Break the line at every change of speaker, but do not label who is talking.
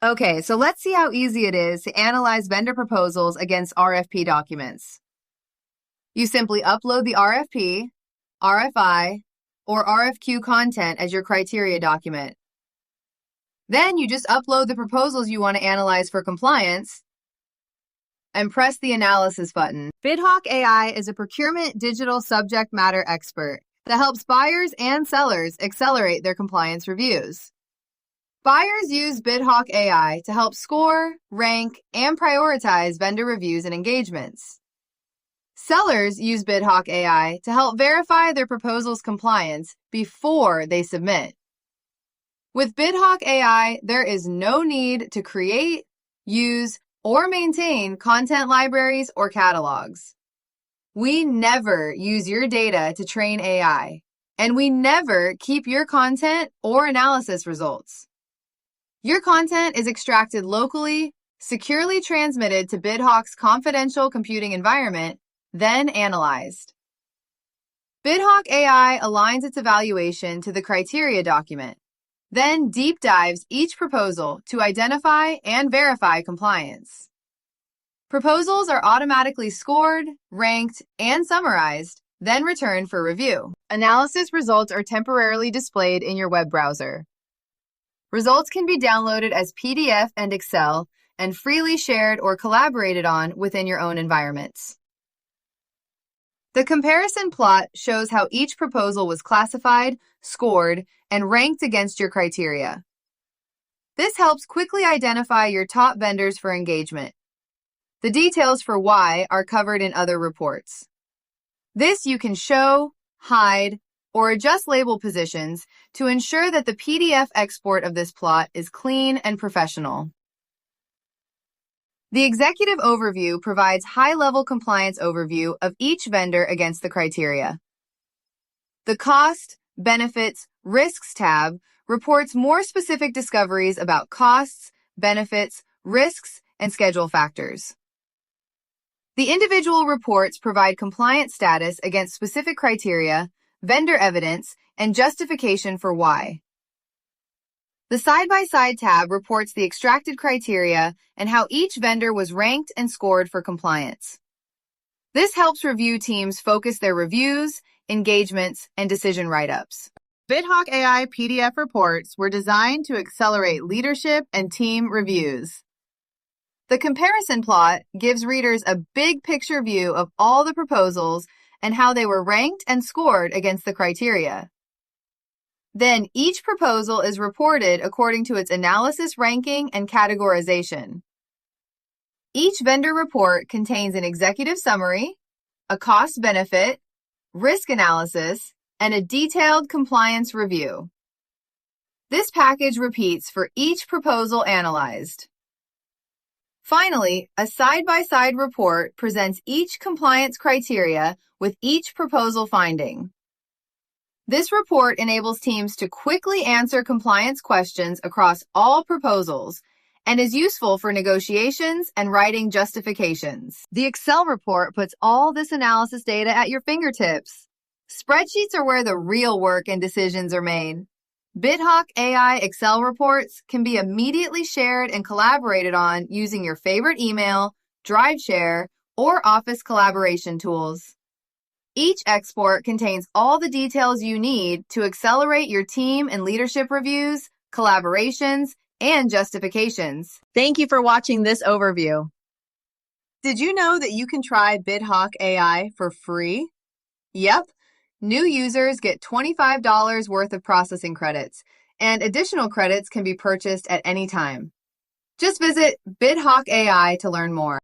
Okay, so let's see how easy it is to analyze vendor proposals against RFP documents. You simply upload the RFP, RFI, or RFQ content as your criteria document. Then you just upload the proposals you want to analyze for compliance and press the analysis button. BidHawk AI is a procurement digital subject matter expert that helps buyers and sellers accelerate their compliance reviews. Buyers use BidHawk AI to help score, rank, and prioritize vendor reviews and engagements. Sellers use BidHawk AI to help verify their proposal's compliance before they submit. With BidHawk AI, there is no need to create, use, or maintain content libraries or catalogs. We never use your data to train AI, and we never keep your content or analysis results. Your content is extracted locally, securely transmitted to BidHawk's confidential computing environment, then analyzed. BidHawk AI aligns its evaluation to the criteria document, then deep dives each proposal to identify and verify compliance. Proposals are automatically scored, ranked, and summarized, then returned for review. Analysis results are temporarily displayed in your web browser. Results can be downloaded as PDF and Excel and freely shared or collaborated on within your own environments. The comparison plot shows how each proposal was classified, scored, and ranked against your criteria. This helps quickly identify your top vendors for engagement. The details for why are covered in other reports. This you can show, hide, or adjust label positions to ensure that the PDF export of this plot is clean and professional. The Executive Overview provides high-level compliance overview of each vendor against the criteria. The Cost, Benefits, Risks tab reports more specific discoveries about costs, benefits, risks, and schedule factors. The individual reports provide compliance status against specific criteria, vendor evidence, and justification for why. The Side-by-Side tab reports the extracted criteria and how each vendor was ranked and scored for compliance. This helps review teams focus their reviews, engagements, and decision write-ups. BidHawk AI PDF reports were designed to accelerate leadership and team reviews. The comparison plot gives readers a big picture view of all the proposals and how they were ranked and scored against the criteria. Then each proposal is reported according to its analysis ranking and categorization. Each vendor report contains an executive summary, a cost benefit, risk analysis, and a detailed compliance review. This package repeats for each proposal analyzed. Finally, a side-by-side report presents each compliance criteria with each proposal finding. This report enables teams to quickly answer compliance questions across all proposals and is useful for negotiations and writing justifications. The Excel report puts all this analysis data at your fingertips. Spreadsheets are where the real work and decisions are made. BidHawk AI Excel reports can be immediately shared and collaborated on using your favorite email, Drive Share, or Office collaboration tools. Each export contains all the details you need to accelerate your team and leadership reviews, collaborations, and justifications. Thank you for watching this overview. Did you know that you can try BidHawk AI for free? Yep. New users get $25 worth of processing credits, and additional credits can be purchased at any time. Just visit BidHawk AI to learn more.